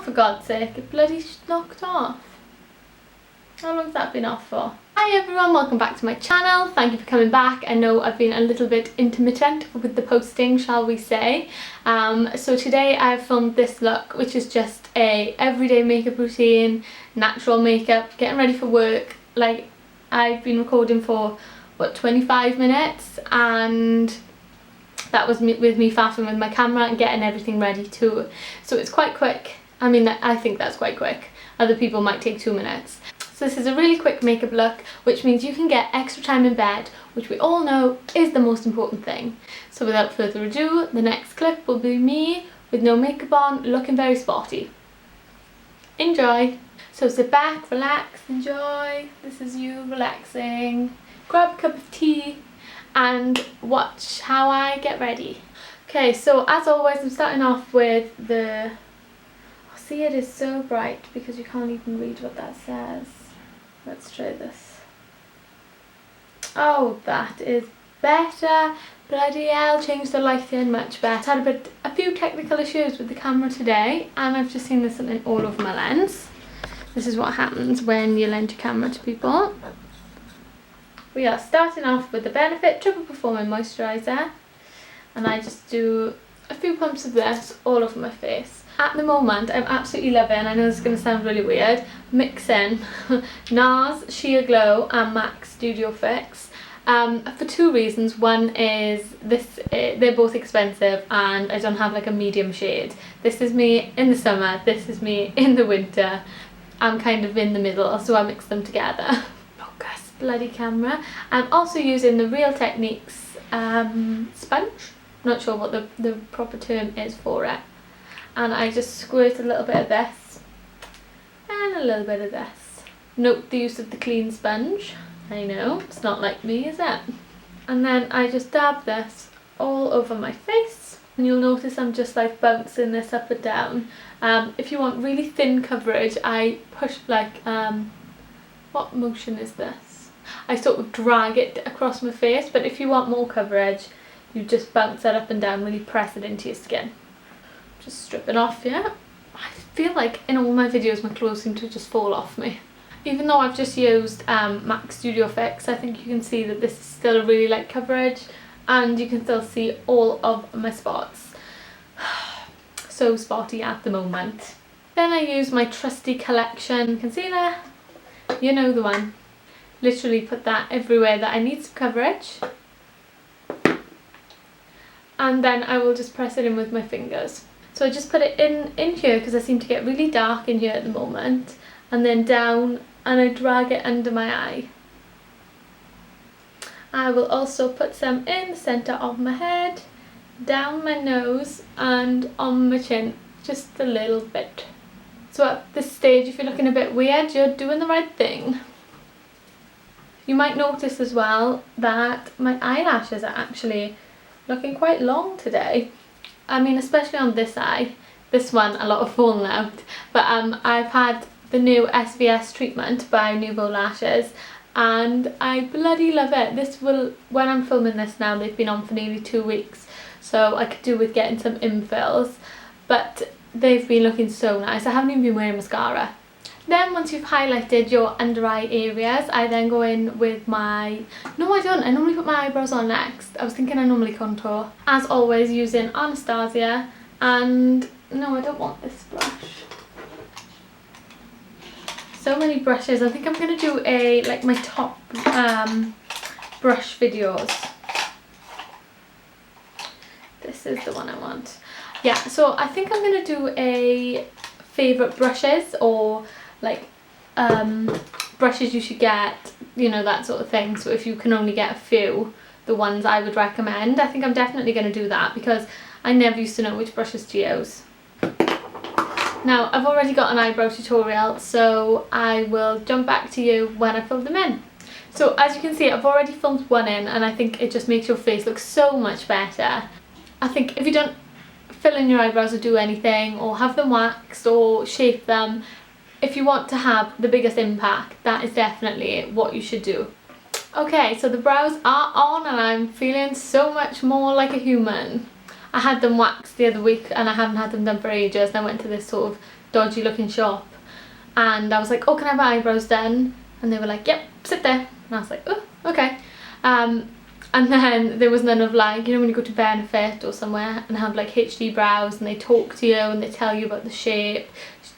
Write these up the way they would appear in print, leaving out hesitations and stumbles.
for God's sake, it bloody knocked off. How long's that been off for? Hi everyone, welcome back to my channel. Thank you for coming back. I know I've been a little bit intermittent with the posting, shall we say. So today I've filmed this look, which is just a everyday makeup routine, natural makeup, getting ready for work. Like, I've been recording for, what, 25 minutes, and that was with me faffing with my camera and getting everything ready too. So it's quite quick. I mean, I think that's quite quick. Other people might take 2 minutes. So this is a really quick makeup look, which means you can get extra time in bed, which we all know is the most important thing. So without further ado, the next clip will be me with no makeup on, looking very sporty. Enjoy! So sit back, relax, enjoy. This is you relaxing. Grab a cup of tea and watch how I get ready. Okay, so as always, I'm starting off with the... Oh, see, it is so bright because you can't even read what that says. Let's try this. Oh, that is better. Bloody hell, changed the lighting much better. I had a few technical issues with the camera today, and I've just seen there's something all over my lens. This is what happens when you lend your camera to people. We are starting off with the Benefit Triple Performing Moisturiser, and I just do a few pumps of this all over my face. At the moment, I'm absolutely loving, I know this is going to sound really weird, mixing NARS Sheer Glow and MAC Studio Fix for two reasons. One is they're both expensive and I don't have like a medium shade. This is me in the summer, this is me in the winter. I'm kind of in the middle, so I mix them together. Focus, bloody camera. I'm also using the Real Techniques sponge. Not sure what the proper term is for it. And I just squirt a little bit of this and a little bit of this. Note the use of the clean sponge. I know, it's not like me, is it? And then I just dab this all over my face. And you'll notice I'm just like bouncing this up and down. If you want really thin coverage, I push like, what motion is this? I sort of drag it across my face, but if you want more coverage, you just bounce that up and down, really press it into your skin. Just stripping off, yeah. I feel like in all my videos my clothes seem to just fall off me. Even though I've just used MAC Studio Fix, I think you can see that this is still a really light coverage and you can still see all of my spots. So spotty at the moment. Then I use my trusty Collection concealer. You know the one. Literally put that everywhere that I need some coverage. And then I will just press it in with my fingers. So I just put it in here because I seem to get really dark in here at the moment, and then down, and I drag it under my eye. I will also put some in the centre of my head, down my nose and on my chin, just a little bit. So at this stage, if you're looking a bit weird, you're doing the right thing. You might notice as well that my eyelashes are actually looking quite long today. I mean, especially on this eye. This one, a lot of falling out. But I've had the new SVS treatment by Nouveau Lashes and I bloody love it. This will, when I'm filming this now, they've been on for nearly 2 weeks. So I could do with getting some infills. But they've been looking so nice. I haven't even been wearing mascara. Then once you've highlighted your under eye areas, I then go in with my... No, I don't. I normally put my eyebrows on next. I was thinking I normally contour. As always, using Anastasia. And no, I don't want this brush. So many brushes. I think I'm going to do like my top brush videos. This is the one I want. Yeah, so I think I'm going to do a favourite brushes, or like brushes you should get, you know, that sort of thing. So if you can only get a few, the ones I would recommend, I think I'm definitely going to do that because I never used to know which brushes to use. Now I've already got an eyebrow tutorial, so I will jump back to you when I fill them in. So as you can see, I've already filmed one in and I think it just makes your face look so much better. I think if you don't fill in your eyebrows or do anything, or have them waxed or shape them, if you want to have the biggest impact, that is definitely what you should do. Okay, so the brows are on and I'm feeling so much more like a human. I had them waxed the other week and I haven't had them done for ages, and I went to this sort of dodgy looking shop, and I was like, oh, can I have my eyebrows done? And they were like, yep, sit there. And I was like, oh, okay. And then there was none of like, you know when you go to Benefit or somewhere and have like HD brows and they talk to you and they tell you about the shape.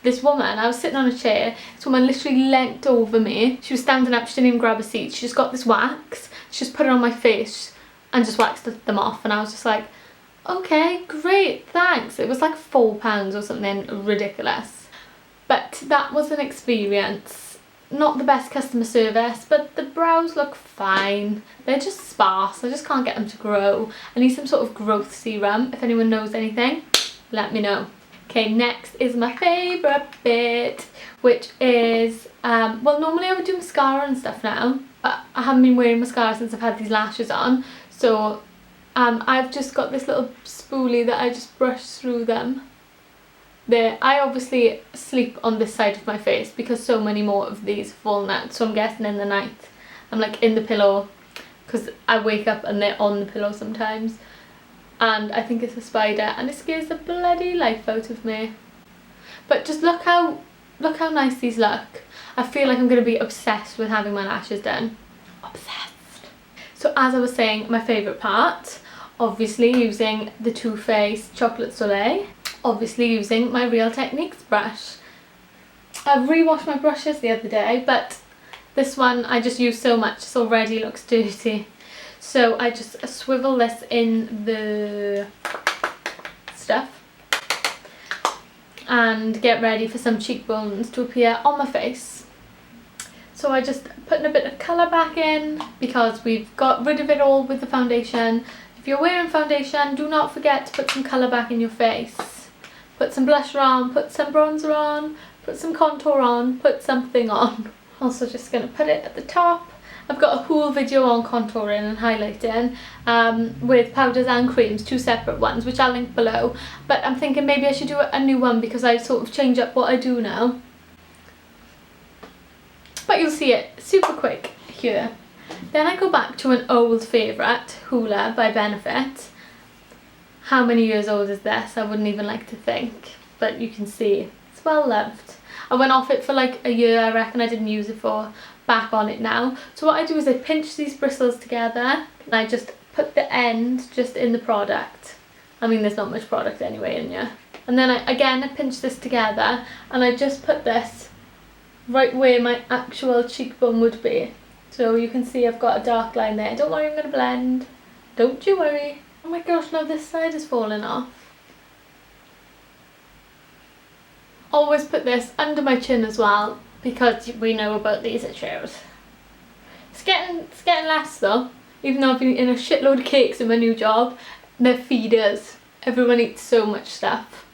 This woman, I was sitting on a chair, this woman literally leant over me. She was standing up, she didn't even grab a seat. She just got this wax, she just put it on my face and just waxed them off. And I was just like, okay, great, thanks. It was like £4 or something ridiculous. But that was an experience. Not the best customer service, but the brows look fine. They're just sparse, I just can't get them to grow. I need some sort of growth serum. If anyone knows anything, let me know. Okay, next is my favourite bit, which is, well, normally I would do mascara and stuff now, but I haven't been wearing mascara since I've had these lashes on. So I've just got this little spoolie that I just brush through them. There, I obviously sleep on this side of my face because so many more of these fallen out, so I'm guessing in the night I'm like in the pillow, because I wake up and they're on the pillow sometimes, and I think it's a spider and it scares the bloody life out of me. But just look how nice these look. I feel like I'm going to be obsessed with having my lashes done. Obsessed. So as I was saying, my favourite part, obviously using the Too Faced Chocolate Soleil. Obviously using my Real Techniques brush. I rewashed my brushes the other day, but this one I just used so much, it already looks dirty. So I just swivel this in the stuff and get ready for some cheekbones to appear on my face. So I just putting a bit of colour back in because we've got rid of it all with the foundation. If you're wearing foundation, do not forget to put some colour back in your face. Put some blusher on, put some bronzer on, put some contour on, put something on. Also just going to put it at the top. I've got a whole video on contouring and highlighting with powders and creams, 2 separate ones, which I'll link below. But I'm thinking maybe I should do a new one because I sort of change up what I do now. But you'll see it super quick here. Then I go back to an old favourite, Hoola by Benefit. How many years old is this? I wouldn't even like to think, but you can see it's well loved. I went off it for like a year, I reckon. I didn't use it for. Back on it now. So what I do is I pinch these bristles together and I just put the end just in the product. I mean, there's not much product anyway in here. And then I pinch this together and I just put this right where my actual cheekbone would be. So you can see I've got a dark line there. Don't worry, I'm going to blend. Don't you worry. Oh my gosh, now this side is falling off. Always put this under my chin as well, because we know about these issues. It's getting less though, even though I've been eating a shitload of cakes in my new job. They're feeders. Everyone eats so much stuff.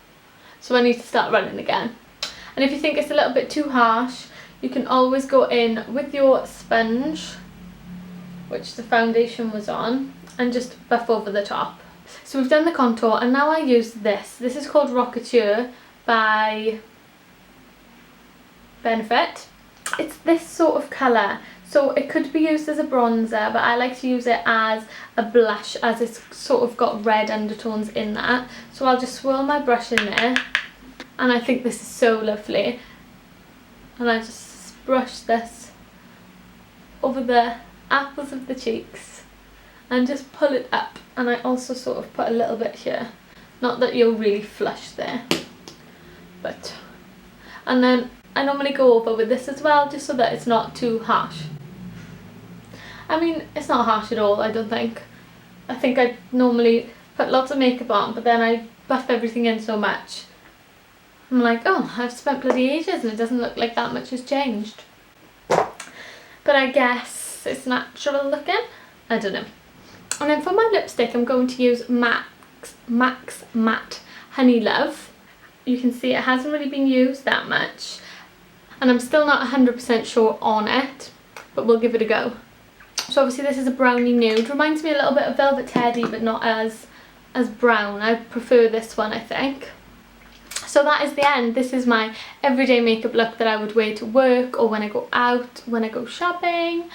So I need to start running again. And if you think it's a little bit too harsh, you can always go in with your sponge, which the foundation was on, and just buff over the top. So we've done the contour and now I use this. This is called Rocketeur by Benefit. It's this sort of colour, so it could be used as a bronzer, but I like to use it as a blush, as it's sort of got red undertones in that. So I'll just swirl my brush in there, and I think this is so lovely. And I just brush this over the apples of the cheeks and just pull it up, and I also sort of put a little bit here. Not that you'll really flush there, but, and then I normally go over with this as well, just so that it's not too harsh. I mean, it's not harsh at all, I don't think. I think I normally put lots of makeup on, but then I buff everything in so much. I'm like, oh, I've spent bloody ages and it doesn't look like that much has changed. But I guess it's natural looking. I don't know. And then for my lipstick, I'm going to use MAC's Matte Honey Love. You can see it hasn't really been used that much. And I'm still not 100% sure on it, but we'll give it a go. So obviously this is a brownie nude. Reminds me a little bit of Velvet Teddy, but not as brown. I prefer this one, I think. So that is the end. This is my everyday makeup look that I would wear to work, or when I go out, when I go shopping,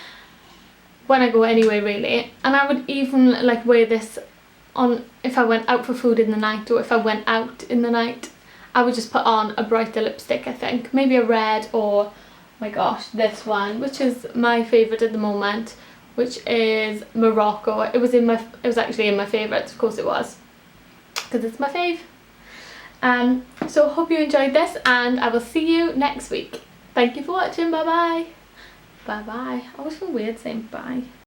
when I go anywhere really. And I would even like wear this on if I went out for food in the night, or if I went out in the night. I would just put on a brighter lipstick, I think. Maybe a red, or oh my gosh, this one, which is my favourite at the moment, which is Morocco. It was actually in my favourites, of course it was, because it's my fave. So hope you enjoyed this, and I will see you next week. Thank you for watching. Bye bye. Bye bye. I always feel weird saying bye.